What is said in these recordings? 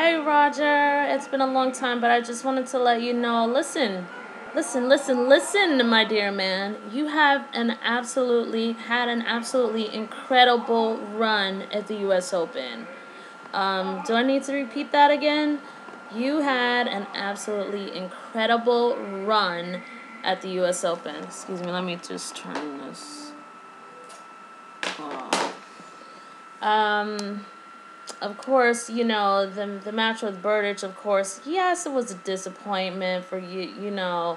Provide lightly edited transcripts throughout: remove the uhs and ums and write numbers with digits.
Hey Roger, it's been a long time, but I just wanted to let you know, listen, my dear man. You have had an absolutely incredible run at the US Open. Do I need to repeat that again? You had an absolutely incredible run at the US Open. Excuse me, let me just turn this off. Of course, the match with Berdych, of course, yes, it was a disappointment for you.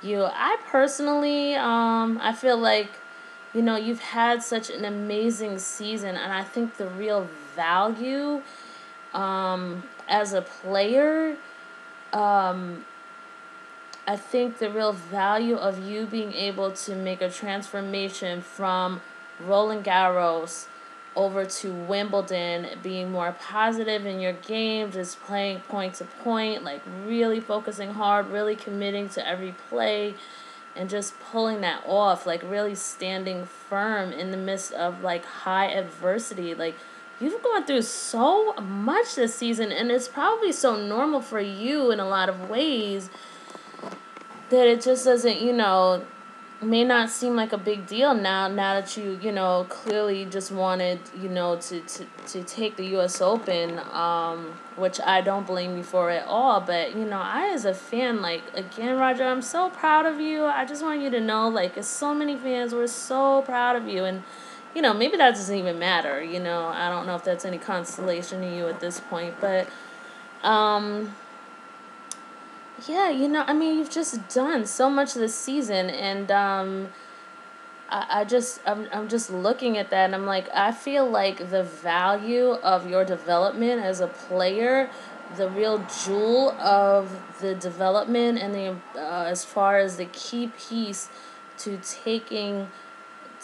I personally, I feel like, you've had such an amazing season, and I think the real value, as a player, I think the real value of you being able to make a transformation from Roland Garros over to Wimbledon, being more positive in your game, just playing point to point, like really focusing hard, really committing to every play, and just pulling that off, like really standing firm in the midst of like high adversity. Like, you've gone through so much this season, and it's probably so normal for you in a lot of ways that it just doesn't, may not seem like a big deal now that you clearly just wanted, to take the US Open, which I don't blame you for at all. But, I as a fan, like, again, Roger, I'm so proud of you. I just want you to know, like, as so many fans, we're so proud of you. And, maybe that doesn't even matter, I don't know if that's any consolation to you at this point. But, yeah, you've just done so much this season, and I'm just looking at that, and I'm like, I feel like the value of your development as a player, the real jewel of the development, and the as far as the key piece to taking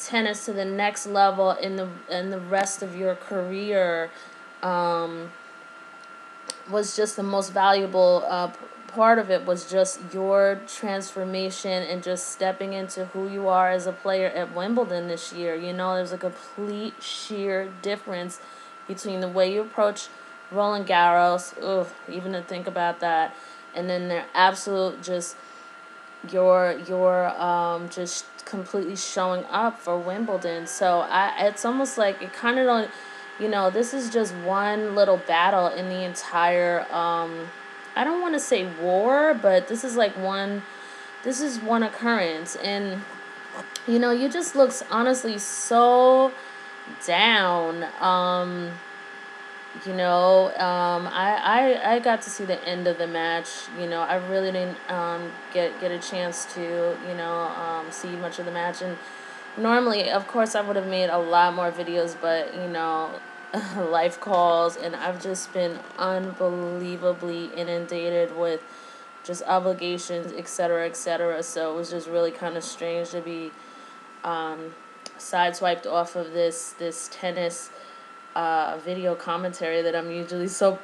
tennis to the next level in the rest of your career, was just the most valuable part of it, was just your transformation and just stepping into who you are as a player at Wimbledon this year. There's a complete sheer difference between the way you approach Roland Garros, even to think about that, and then their absolute just your just completely showing up for Wimbledon. So it's almost like it kind of don't, this is just one little battle in the entire, I don't want to say war, but this is one occurrence. And, you just looks honestly so down. I got to see the end of the match. I really didn't get a chance to see much of the match. And normally, of course, I would have made a lot more videos, but life calls, and I've just been unbelievably inundated with just obligations, etc., etc. So it was just really kind of strange to be sideswiped off of this tennis video commentary that I'm usually so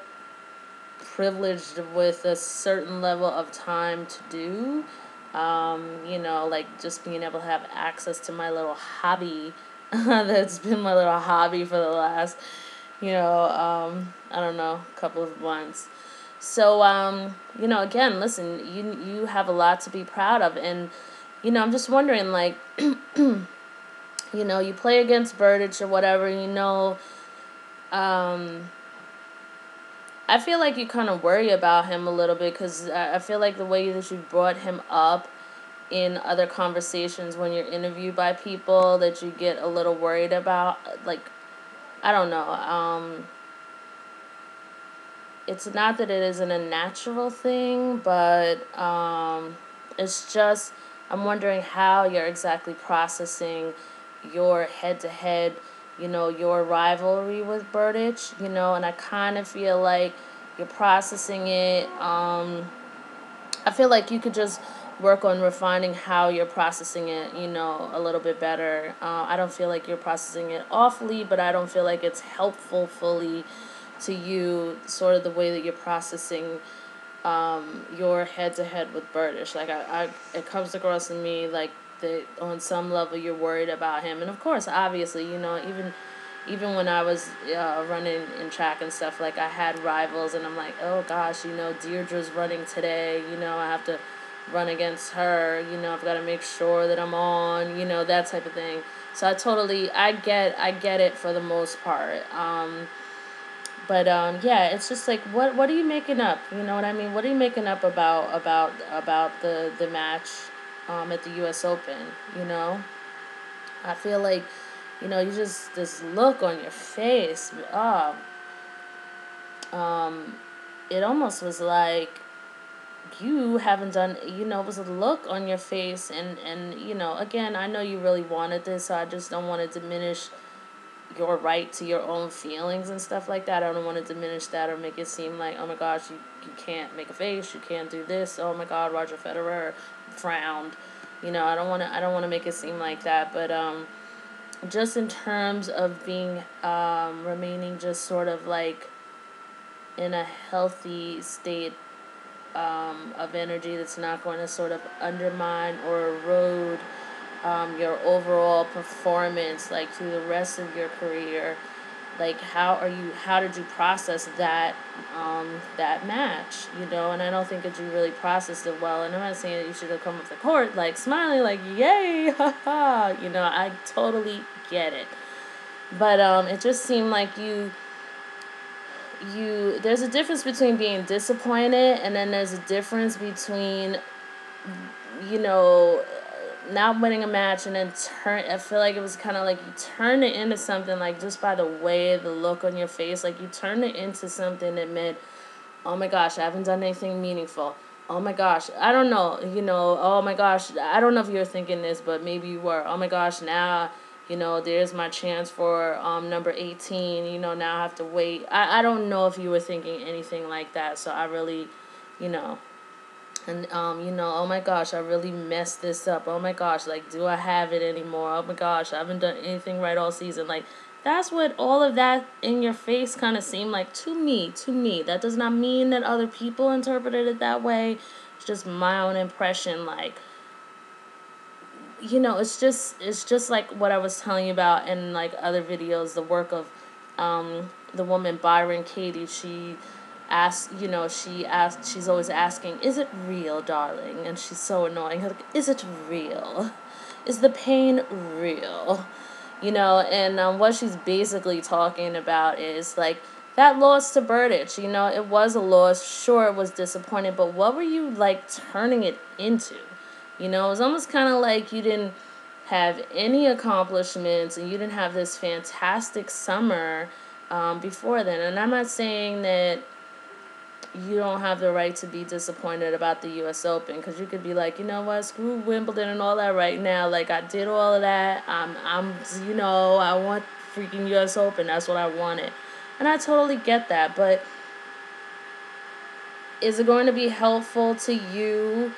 privileged with a certain level of time to do. Like just being able to have access to my little hobby that's been my little hobby for the last, I don't know, couple of months. So, again, listen, you have a lot to be proud of. And, I'm just wondering, like, you play against Berdych or whatever, I feel like you kind of worry about him a little bit, because I feel like the way that you brought him up in other conversations when you're interviewed by people, that you get a little worried about. Like, I don't know. It's not that it isn't a natural thing, but it's just, I'm wondering how you're exactly processing your head-to-head, your rivalry with Berdych, and I kind of feel like you're processing it. I feel like you could just work on refining how you're processing it, a little bit better. I don't feel like you're processing it awfully, but I don't feel like it's helpful fully to you, sort of the way that you're processing your head-to-head with Berdych. Like, it comes across to me like that on some level you're worried about him. And of course, obviously, even even when I was running in track and stuff, like I had rivals, and I'm like, oh gosh, Deirdre's running today. I have to run against her. I've got to make sure that I'm on. That type of thing. So I get it for the most part. But yeah, it's just like, what are you making up? You know what I mean? What are you making up about the match at the U.S. Open? I feel like, you just, this look on your face. It almost was like you haven't done. It was a look on your face, and again, I know you really wanted this, so I just don't want to diminish your right to your own feelings and stuff like that. I don't want to diminish that or make it seem like, oh my gosh, you can't make a face, you can't do this. Oh my God, Roger Federer frowned. I don't want to make it seem like that. But just in terms of being remaining just sort of like in a healthy state of energy that's not going to sort of undermine or erode your overall performance, like through the rest of your career. Like, how did you process that match, and I don't think that you really processed it well. And I'm not saying that you should have come off the court like smiling, like, yay, haha. I totally get it. But it just seemed like there's a difference between being disappointed, and then there's a difference between you know not winning a match, and then I feel like it was kind of like you turned it into something, like, just by the way, the look on your face, like you turned it into something that meant, oh my gosh, I haven't done anything meaningful. Oh my gosh, I don't know, oh my gosh, I don't know if you were thinking this, but maybe you were. Oh my gosh, now, there's my chance for number 18, now I have to wait. I don't know if you were thinking anything like that, so I really, you know, and, oh my gosh, I really messed this up. Oh my gosh, like, do I have it anymore? Oh my gosh, I haven't done anything right all season. Like, that's what all of that in your face kind of seemed like to me. That does not mean that other people interpreted it that way. It's just my own impression. Like, it's just like what I was telling you about in, like, other videos, the work of the woman Byron Katie. She's always asking, is it real, darling? And she's so annoying. Like, is it real? Is the pain real? And what she's basically talking about is, like, that loss to Berdych. It was a loss. Sure, it was disappointing, but what were you, like, turning it into? It was almost kind of like you didn't have any accomplishments, and you didn't have this fantastic summer before then. And I'm not saying that you don't have the right to be disappointed about the U.S. Open, because you could be like, you know what, screw Wimbledon and all that right now. Like, I did all of that. I want freaking U.S. Open. That's what I wanted. And I totally get that. But is it going to be helpful to you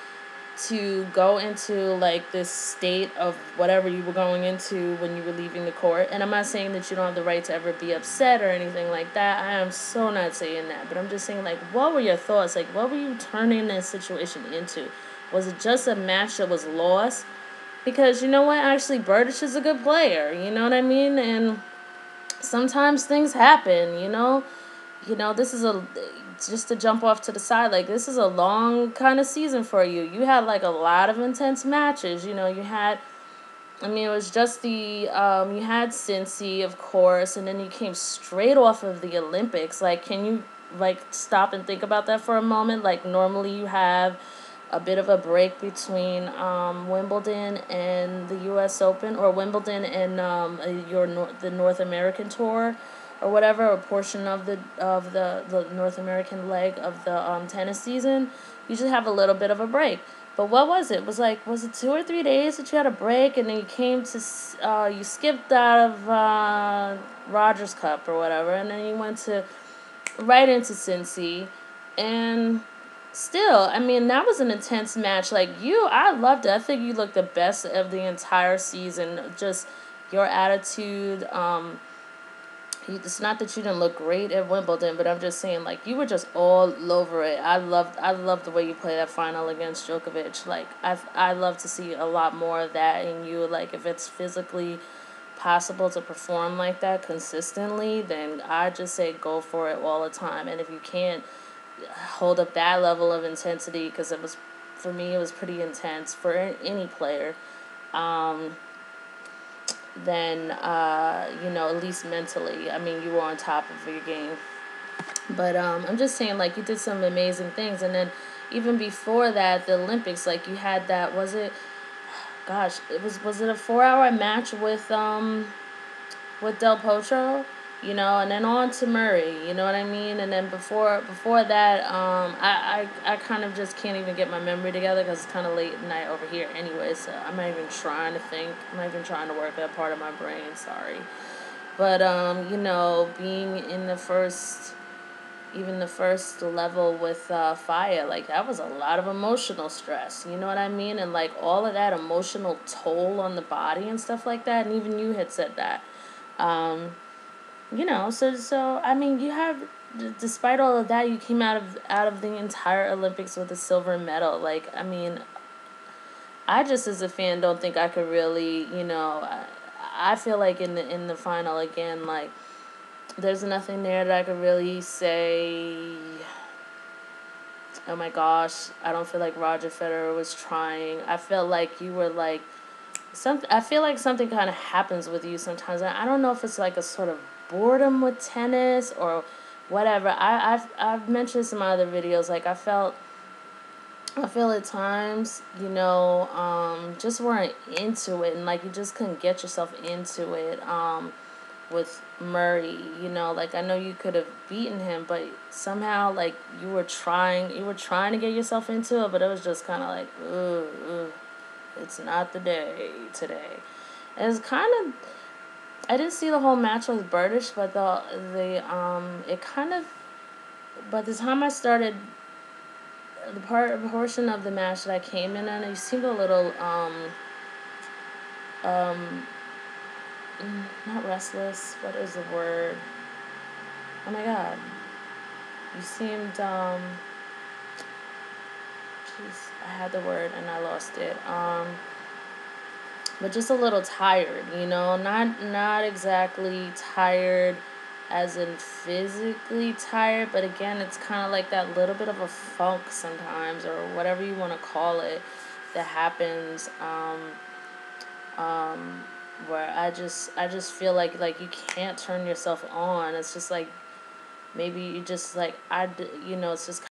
to go into, like, this state of whatever you were going into when you were leaving the court? And I'm not saying that you don't have the right to ever be upset or anything like that. I am so not saying that. But I'm just saying, like, what were your thoughts? Like, what were you turning this situation into? Was it just a match that was lost? Because, you know what? Actually, Berdych is a good player. You know what I mean? And sometimes things happen, this is just to jump off to the side, like, this is a long kind of season for you. You had, like, a lot of intense matches. You had, it was just you had Cincy, of course, and then you came straight off of the Olympics. Like, can you, like, stop and think about that for a moment? Like, normally you have a bit of a break between Wimbledon and the U.S. Open, or Wimbledon and the North American tour, or whatever, a portion of the North American leg of the tennis season. You just have a little bit of a break. But what was it? Was it 2 or 3 days that you had a break, and then you came to you skipped out of Rogers Cup or whatever, and then you went right into Cincy, and still, that was an intense match. Like, I loved it. I think you looked the best of the entire season. Just your attitude. It's not that you didn't look great at Wimbledon, but I'm just saying, like, you were just all over it. I loved the way you played that final against Djokovic. Like, I love to see a lot more of that in you. Like, if it's physically possible to perform like that consistently, then I just say go for it all the time. And if you can't hold up that level of intensity, because it was, for me, it was pretty intense for any player, then, at least mentally, I mean, you were on top of your game. But I'm just saying, like, you did some amazing things. And then even before that, the Olympics, like, you had that, gosh, was it a 4-hour match with Del Potro, and then on to Murray, you know what I mean? And then before that, I kind of just can't even get my memory together because it's kind of late at night over here anyway, so I'm not even trying to think. I'm not even trying to work that part of my brain, sorry. But, being in the first level with fire, like, that was a lot of emotional stress, you know what I mean? And, like, all of that emotional toll on the body and stuff like that, and even you had said that. So I mean, despite all of that, you came out of the entire Olympics with a silver medal. Like, I mean, I just as a fan don't think I could really, I feel like in the final again, like, there's nothing there that I could really say, oh my gosh, I don't feel like Roger Federer was trying. I felt like you were like, I feel like something kind of happens with you sometimes. I don't know if it's like a sort of boredom with tennis or whatever. I've mentioned some other videos. Like, I feel at times, just weren't into it, and like you just couldn't get yourself into it. With Murray, like, I know you could have beaten him, but somehow, like, you were trying to get yourself into it, but it was just kind of like, ugh. It's not the day today. And it's kind of, I didn't see the whole match with Berdych, but it kind of, by the time I started the portion of the match that I came in on, it seemed a little, not restless, what is the word? Oh my god. You seemed, jeez, I had the word and I lost it. But just a little tired, not exactly tired as in physically tired, but again, it's kind of like that little bit of a funk sometimes, or whatever you want to call it, that happens, where I just feel like you can't turn yourself on. It's just like, maybe you just like, it's just